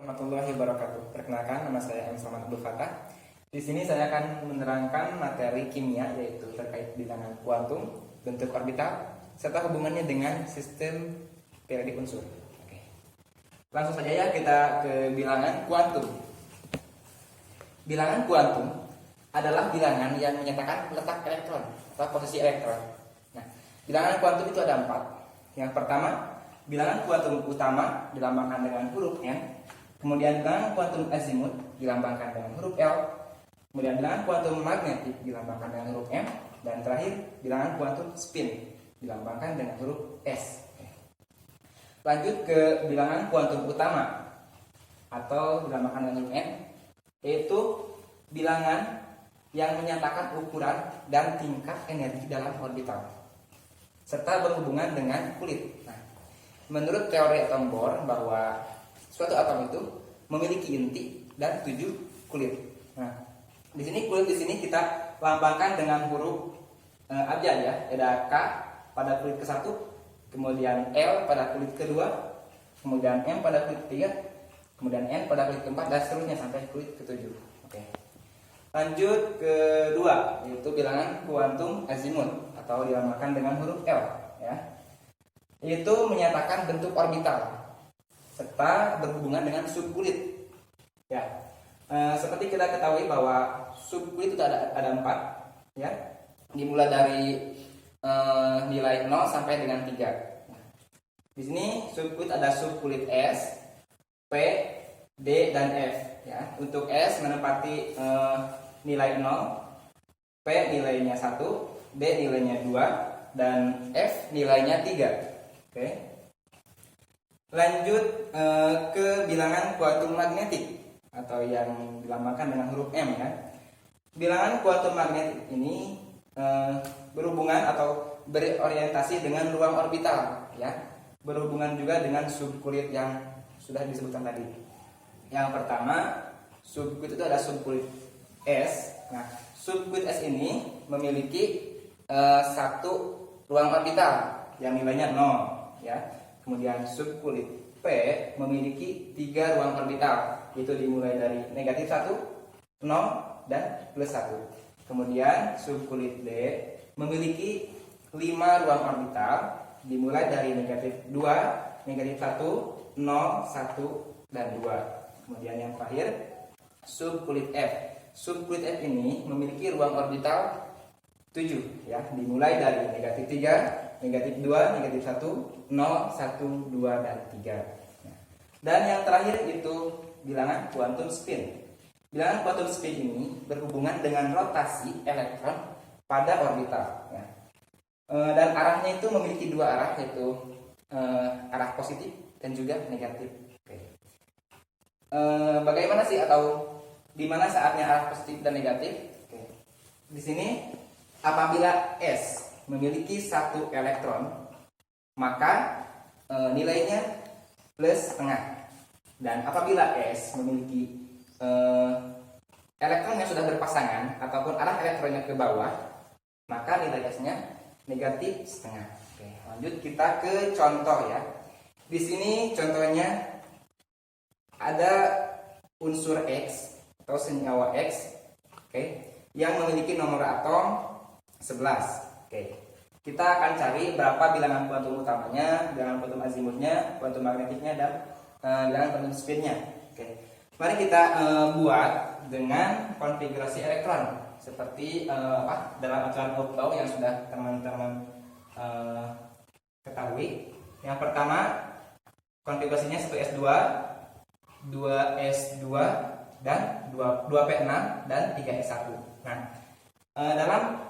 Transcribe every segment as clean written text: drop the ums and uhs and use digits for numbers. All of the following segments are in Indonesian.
warahmatullahi wabarakatuh. Perkenalkan, nama saya M. Samad Abdul Fattah. Di sini saya akan menerangkan materi kimia yaitu terkait bilangan kuantum, bentuk orbital, serta hubungannya dengan sistem periodik unsur. Oke. Langsung saja ya kita ke bilangan kuantum. Bilangan kuantum adalah bilangan yang menyatakan letak elektron atau posisi elektron. Nah, bilangan kuantum itu ada 4. Yang pertama, bilangan kuantum utama dilambangkan dengan huruf N. Kemudian bilangan kuantum azimut dilambangkan dengan huruf L. Kemudian bilangan kuantum magnetik dilambangkan dengan huruf M. Dan terakhir, bilangan kuantum spin dilambangkan dengan huruf S. Lanjut ke bilangan kuantum utama atau dilambangkan dengan huruf N, yaitu bilangan yang menyatakan ukuran dan tingkat energi dalam orbital serta berhubungan dengan kulit. Nah, menurut teori atom Bohr bahwa suatu atom itu memiliki inti dan 7 kulit. Nah, di sini kulit di sini kita lambangkan dengan huruf abjad ya, ada K pada kulit ke-1, kemudian L pada kulit ke-2, kemudian M pada kulit ke-3, kemudian N pada kulit ke-4 dan seterusnya sampai kulit ke-7. Oke. Lanjut kedua, yaitu bilangan kuantum azimut atau dilambangkan dengan huruf L ya. Itu menyatakan bentuk orbital serta berhubungan dengan subkulit. Ya, seperti kita ketahui bahwa subkulit itu ada 4, ya, dimulai dari nilai 0 sampai dengan 3. Nah, di sini subkulit ada subkulit S, P, D, dan F. Ya, untuk S menempati nilai 0, P nilainya 1, D nilainya 2, dan F nilainya 3. Oke. Lanjut ke bilangan kuantum magnetik atau yang dilambangkan dengan huruf M ya. Bilangan kuantum magnetik ini berhubungan atau berorientasi dengan ruang orbital ya. Berhubungan juga dengan subkulit yang sudah disebutkan tadi. Yang pertama, subkulit itu ada subkulit S. Nah, subkulit S ini memiliki satu ruang orbital yang nilainya 0 ya. Kemudian subkulit P memiliki 3 ruang orbital, itu dimulai dari negatif 1, 0, dan plus 1. Kemudian subkulit D memiliki 5 ruang orbital, dimulai dari negatif 2, negatif 1, 0, 1, dan 2. Kemudian yang terakhir subkulit F. Subkulit F ini memiliki ruang orbital 7 ya, dimulai dari negatif 3, negatif 2, negatif 1, 0, 1, 2, dan 3. Dan yang terakhir itu bilangan kuantum spin. Bilangan kuantum spin ini berhubungan dengan rotasi elektron pada orbital ya. Dan arahnya itu memiliki 2 arah, yaitu arah positif dan juga negatif. Oke. Bagaimana sih atau di mana saatnya arah positif dan negatif? Oke. Di sini apabila S memiliki 1 elektron, maka nilainya plus setengah. Dan apabila S memiliki elektron yang sudah berpasangan ataupun arah elektronnya ke bawah, maka nilai S-nya negatif setengah. Oke, lanjut kita ke contoh ya. Di sini contohnya ada unsur X atau senyawa X, oke, yang memiliki nomor atom 11. Oke, kita akan cari berapa bilangan kuantum utamanya, bilangan kuantum azimutnya, kuantum magnetiknya, dan bilangan kuantum spinnya. Oke, mari kita buat dengan konfigurasi elektron seperti dalam aturan Ohm yang sudah teman-teman ketahui. Yang pertama, konfigurasinya 1s2, 2s2, dan 2p6 dan 3s1. Nah, dalam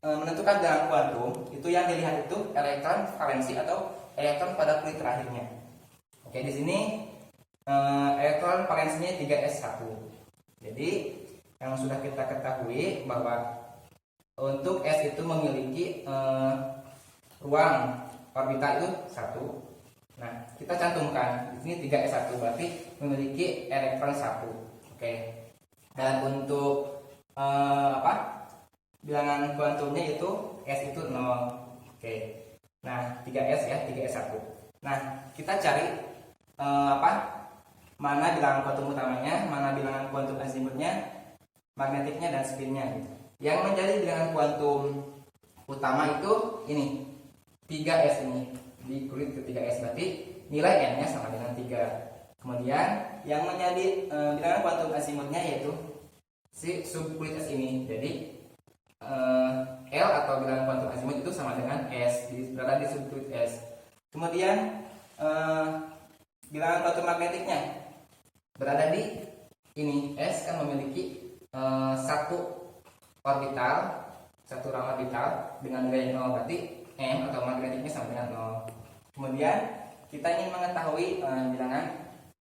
menentukan bilangan kuantum itu yang dilihat itu elektron valensi atau elektron pada kulit terakhirnya. Oke, di sini elektron valensinya 3s1. Jadi yang sudah kita ketahui bahwa untuk S itu memiliki ruang orbital itu 1. Nah, kita cantumkan di sini 3s1 berarti memiliki elektron 1. Oke. Dan untuk bilangan kuantumnya itu S itu 0. Oke. Nah, 3S ya, 3S1. Nah, kita cari mana bilangan kuantum utamanya, mana bilangan kuantum azimutnya, magnetiknya dan spinnya gitu. Yang menjadi bilangan kuantum utama itu ini 3s ini, dikulit ke 3s, berarti nilai n-nya sama dengan 3. Kemudian yang menjadi bilangan kuantum azimutnya yaitu si subkulit s ini. Jadi L atau bilangan kuantum azimut itu sama dengan s, berada di subkulit s. Kemudian bilangan kuantum magnetiknya berada di ini. S kan memiliki satu rang orbital dengan nilai 0, berarti M atau magnetiknya sama dengan 0. Kemudian kita ingin mengetahui bilangan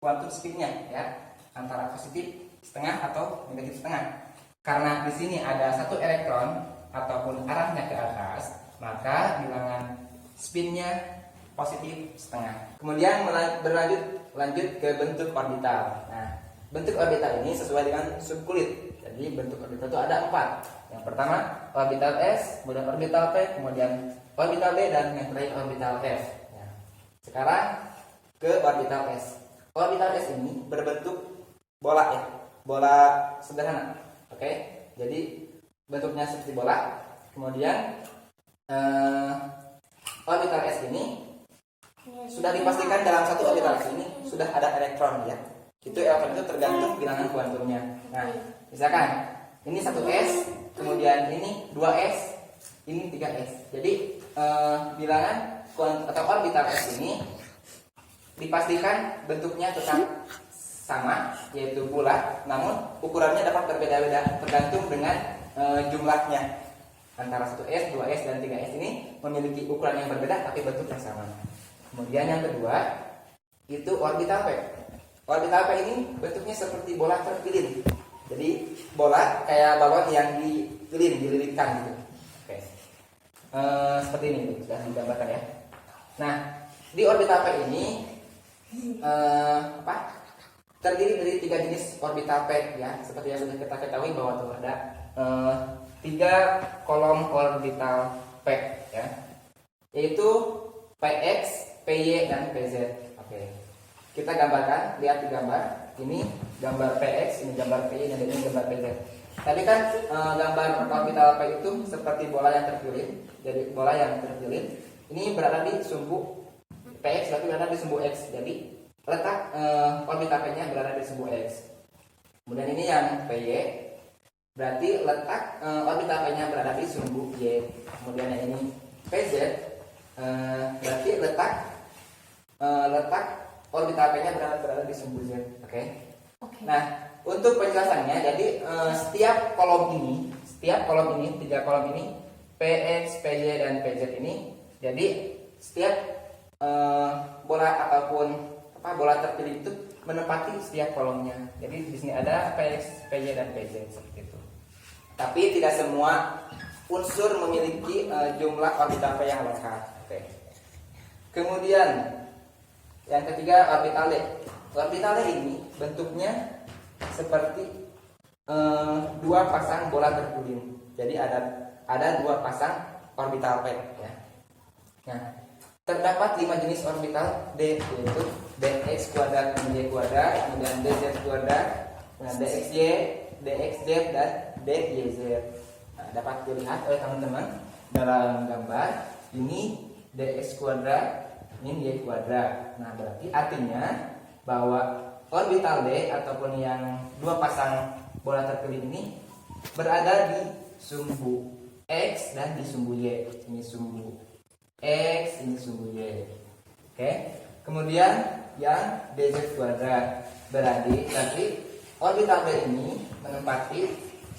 kuantum spinnya ya, antara positif setengah atau negatif setengah. Karena di sini ada satu elektron ataupun arahnya ke atas, maka bilangan spinnya positif setengah. Kemudian lanjut ke bentuk orbital. Nah, bentuk orbital ini sesuai dengan subkulit. Jadi bentuk orbital itu ada 4. Yang pertama orbital S, kemudian orbital P, kemudian orbital D, dan yang terakhir orbital F. Ya. Sekarang ke orbital S. Orbital S ini berbentuk bola ya, bola sederhana. Oke, jadi bentuknya seperti bola. Kemudian orbital S ini sudah dipastikan dalam satu orbital S ini sudah ada elektron ya. Itu elektron itu tergantung bilangan kuantumnya. Nah, misalkan ini 1s, kemudian ini 2s, ini 3s. Jadi bilangan atau orbital S ini dipastikan bentuknya tetap sama, yaitu bulat, namun ukurannya dapat berbeda-beda tergantung dengan jumlahnya. Antara 1s, 2s, dan 3s ini memiliki ukuran yang berbeda tapi bentuk yang sama. Kemudian yang kedua itu orbital P. Orbital P ini bentuknya seperti bola terpilin. Jadi bola kayak balon yang dililitkan gitu. Oke. Seperti ini sudah digambarkan ya. Nah, di orbital P ini terdiri dari 3 jenis orbital P ya. Seperti yang sudah kita ketahui bahwa tuh ada 3 kolom orbital P ya. Yaitu Px, Py, dan Pz. Oke. Kita gambarkan, lihat di gambar. Ini gambar Px, ini gambar Py, dan ini gambar Pz. Tadi kan gambar orbital P itu seperti bola yang terpilin. Jadi bola yang terpilin ini berada di sumbu Px, berarti berada di sumbu X. Jadi letak orbital P-nya berada di sumbu X. Kemudian ini yang Py, berarti letak orbital P-nya berada di sumbu Y. Kemudian yang ini Pz, berarti letak orbital P-nya berada di sumbu Z. Oke. Nah, untuk penjelasannya, jadi setiap kolom ini, 3 kolom ini, Px, Py, dan Pz ini, jadi setiap bola ataupun bola terpilih itu menempati setiap kolomnya. Jadi di sini ada Px, Py, dan Pz seperti itu. Tapi tidak semua unsur memiliki jumlah orbital P yang lengkap. Oke. Kemudian yang ketiga orbital D. Orbital D ini bentuknya seperti 2 pasang bola terpilin. Jadi ada 2 pasang orbital P ya. Nah, terdapat 5 jenis orbital D, yaitu dx kuadrat, dy kuadrat, kemudian dz kuadrat, dxy, dxz, dan dyz. Nah, dapat dilihat oleh teman-teman dalam gambar ini dx kuadrat, ini y kuadrat. Nah, berarti artinya bahwa orbital D ataupun yang 2 pasang bola terpilih ini berada di sumbu X dan di sumbu Y. Ini sumbu X, ini sumbu Y. Oke. Kemudian yang dz kuadrat berarti orbital D ini menempati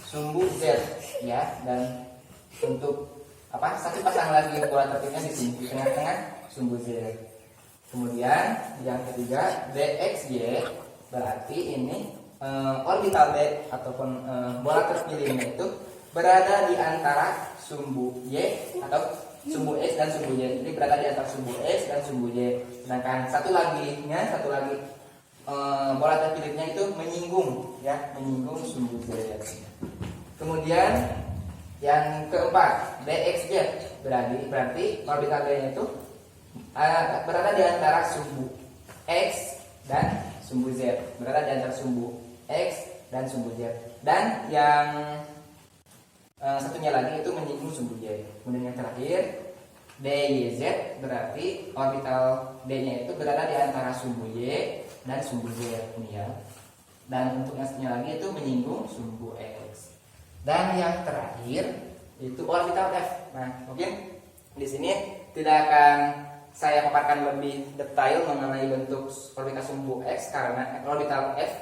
sumbu Z ya, dan untuk satu pasang lagi bola terpilihnya di sini tengah-tengah sumbu Z. Kemudian yang ketiga dxy, berarti ini orbital D ataupun bola terpilihnya itu berada di antara sumbu Y atau sumbu X dan sumbu Y. Jadi berada di antara sumbu X dan sumbu Y. Sedangkan satu lagi bola terpilihnya itu menyinggung sumbu Z. Kemudian yang keempat dxz, berarti orbital D-nya itu berada di antara sumbu X dan sumbu Z, berada di antara sumbu X dan sumbu Z. Dan yang satunya lagi itu menyinggung sumbu Y. Kemudian yang terakhir DYZ berarti orbital D-nya itu berada di antara sumbu Y dan sumbu Z ini ya. Dan untuk yang satunya lagi itu menyinggung sumbu X. Dan yang terakhir itu orbital F. Nah, mungkin di sini tidak akan saya paparkan lebih detail mengenai bentuk orbital sumbu X karena orbital F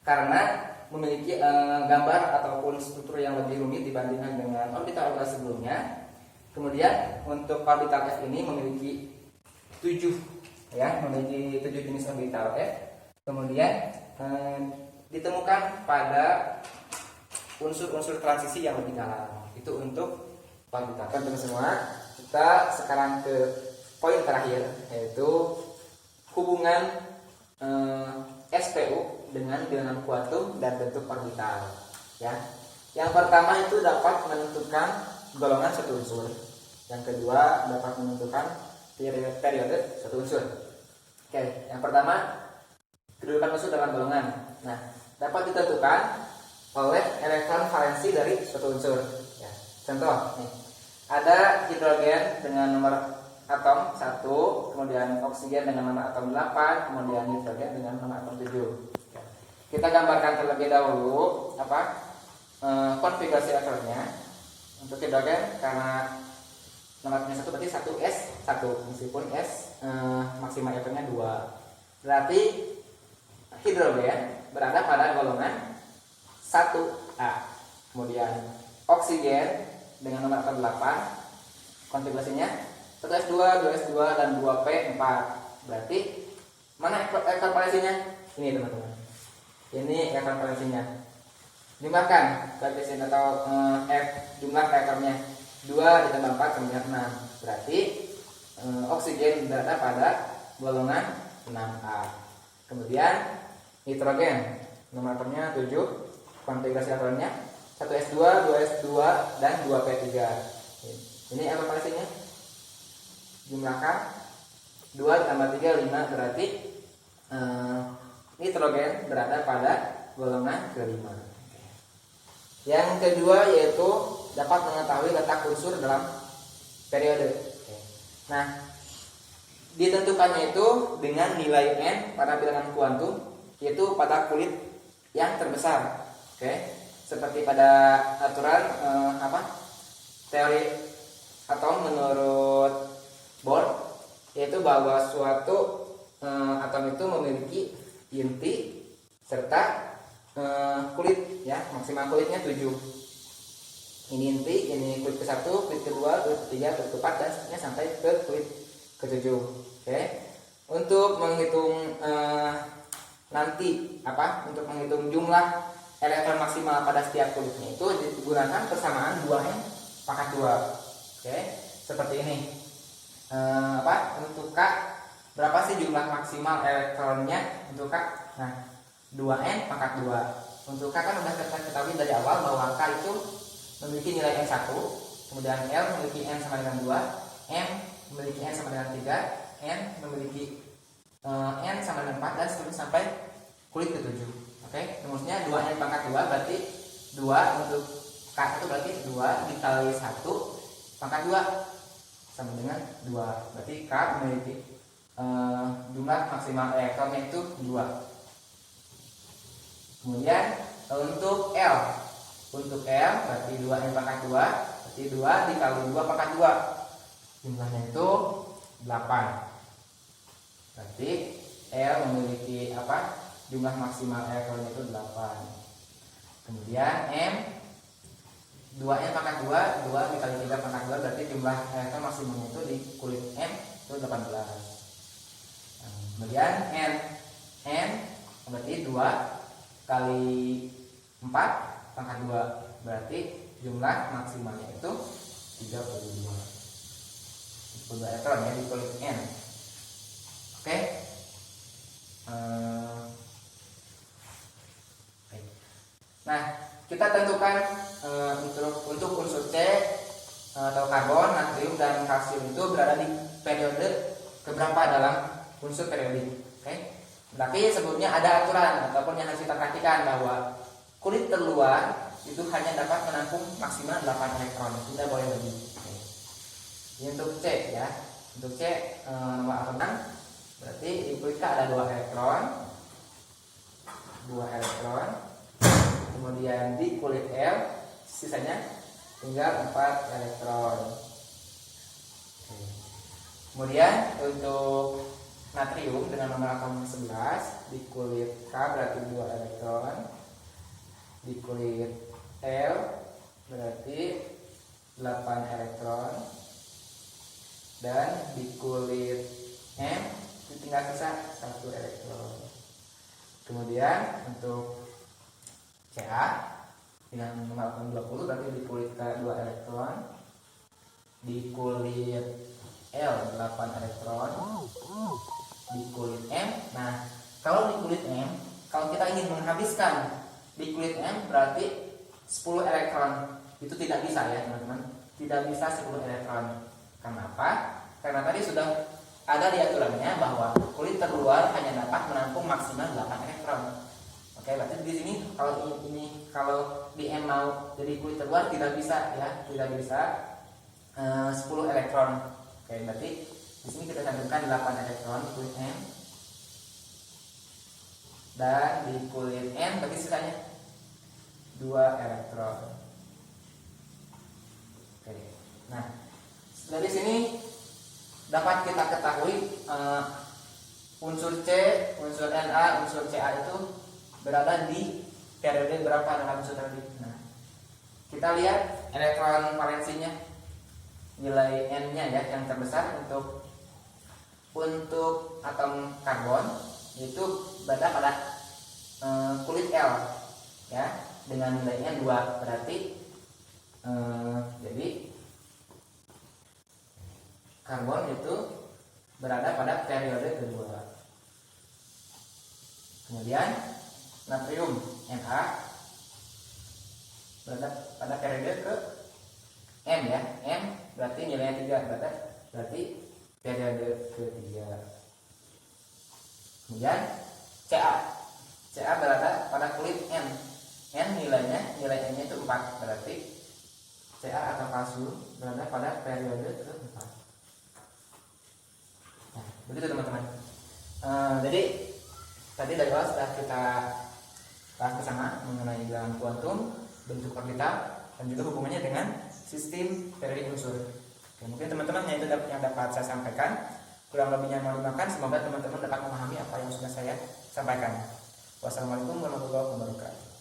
karena memiliki gambar ataupun struktur yang lebih rumit dibandingkan dengan orbital sebelumnya. Kemudian untuk orbital F ini memiliki 7 jenis orbital F. Kemudian ditemukan pada unsur-unsur transisi yang lebih dalam. Itu untuk orbital. Teman-teman semua, kita sekarang ke poin terakhir yaitu hubungan SPU dengan bilangan kuantum dan bentuk orbital. Ya. Yang pertama itu dapat menentukan golongan satu unsur. Yang kedua dapat menentukan periode satu unsur. Oke, yang pertama kedudukan unsur dalam golongan. Nah, dapat ditentukan oleh elektron valensi dari suatu unsur. Ya. Contoh, nih, ada hidrogen dengan nomor atom 1, kemudian oksigen dengan nomor atom 8, kemudian nitrogen dengan nomor atom 7. Ya. Kita gambarkan terlebih dahulu konfigurasi elektronnya. Untuk hidrogen karena nomornya 1 berarti 1s1 meskipun S maksimal elektronnya 2. Berarti hidrogen berada pada golongan 1A. Kemudian oksigen dengan nomor atom 8 konfigurasinya 1s2, 2s2 dan 2p4. Berarti mana elektron valensinya? Ini teman-teman. Ini elektron valensinya. Jumlahkan koefisien atau jumlah elektronnya 2 ditambah 4 kemudian 6. Berarti oksigen berada pada golongan 6A. Kemudian nitrogen nomor atomnya 7, konfigurasi elektronnya 1s2, 2s2 dan 2p3. Ini apa valensinya? Jumlahkan 2 ditambah 3 5, berarti nitrogen berada pada golongan kelima. Yang kedua yaitu dapat mengetahui letak unsur dalam periode. Nah, ditentukannya itu dengan nilai n pada bilangan kuantum yaitu pada kulit yang terbesar. Oke, seperti pada aturan teori atom menurut Bohr yaitu bahwa suatu atom itu memiliki inti serta kulit ya, maksimal kulitnya 7. Ini inti, ini kulit ke-1, kulit kedua, kulit ketiga, kulit ke-4 dan seterusnya sampai ke kulit ke-7. Oke. Untuk menghitung untuk menghitung jumlah elektron maksimal pada setiap kulitnya itu digunakan persamaan 2n pangkat 2. Oke. Seperti ini. Untuk K berapa sih jumlah maksimal elektronnya untuk K? Nah, 2n pangkat 2. Untuk K kan sudah kita ketahui dari awal bahwa K itu memiliki nilai n1, kemudian L memiliki n sama dengan 2, M memiliki n sama dengan 3, N memiliki n sama dengan 4 dan seterusnya sampai kulit ke-7. Oke, rumusnya 2n pangkat 2 berarti 2 untuk K itu berarti 2 dikali 1 pangkat 2 sama dengan 2. Berarti K memiliki jumlah maksimal elektronnya itu 2. Kemudian untuk L berarti 2n pangkat 2 berarti 2 dikali 2 pangkat 2 jumlahnya itu 8. Berarti L memiliki jumlah maksimal elektronnya itu 8. Kemudian M 2n pangkat 2 dikali 3 pangkat 2 berarti jumlah elektron maksimumnya itu di kulit M itu 18. Kemudian N berarti 2 kali 4 pangkat 2 berarti jumlah maksimalnya itu 32 elektron ya di kulit N. Oke. Nah, kita tentukan untuk unsur C atau karbon, natrium dan kalsium itu berada di periode keberapa dalam unsur periodik. Oke. Tapi sebelumnya ada aturan ataupun yang harus kita perhatikan bahwa kulit terluar itu hanya dapat menampung maksimal 8 elektron, tidak boleh lebih. Ini untuk C ya. Untuk C nomor atom 6 berarti di kulit K ada 2 elektron. 2 elektron. Kemudian di kulit L sisanya tinggal 4 elektron. Kemudian untuk natrium dengan nomor atom 11 di kulit K berarti 2 elektron, di kulit L berarti 8 elektron, dan di kulit M tinggal sisa 1 elektron. Kemudian untuk Ca dengan nomor atom 20 berarti di kulit K 2 elektron, di kulit L 8 elektron, di kulit M. Nah, kalau di kulit M, kalau kita ingin menghabiskan di kulit M berarti 10 elektron. Itu tidak bisa ya teman-teman, tidak bisa 10 elektron. Kenapa? Karena tadi sudah ada di aturannya bahwa kulit terluar hanya dapat menampung maksimal 8 elektron. Oke, berarti di sini kalau di M mau jadi kulit terluar tidak bisa ya, tidak bisa 10 elektron. Oke, berarti di sini kita cantumkan 8 elektron di kulit M, dan di kulit N berarti sisanya 2 elektron. Oke. Nah, dari sini dapat kita ketahui unsur C, unsur Na, unsur Ca itu berada di periode berapa dalam unsur tadi. Nah, kita lihat elektron valensinya, nilai N-nya ya yang terbesar untuk atom karbon itu berada pada kulit L ya dengan nilainya 2, berarti jadi karbon itu berada pada periode kedua. Kemudian natrium Na berada pada periode ke M ya. M berarti nilainya 3, berarti periode ketiga. Kemudian Ca berada pada kulit N. N nilai N-nya itu 4, berarti Ca atau kalsium berada pada periode keempat. Nah, begitu teman-teman. Jadi tadi dari awal sudah kita bahas bersama mengenai bilangan kuantum, bentuk orbital, dan juga hubungannya dengan sistem periodik unsur. Oke, mungkin teman-teman yang itu yang dapat saya sampaikan. Kurang lebihnya mohon dimaafkan. Semoga teman-teman dapat memahami apa yang sudah saya sampaikan. Wassalamualaikum warahmatullahi wabarakatuh.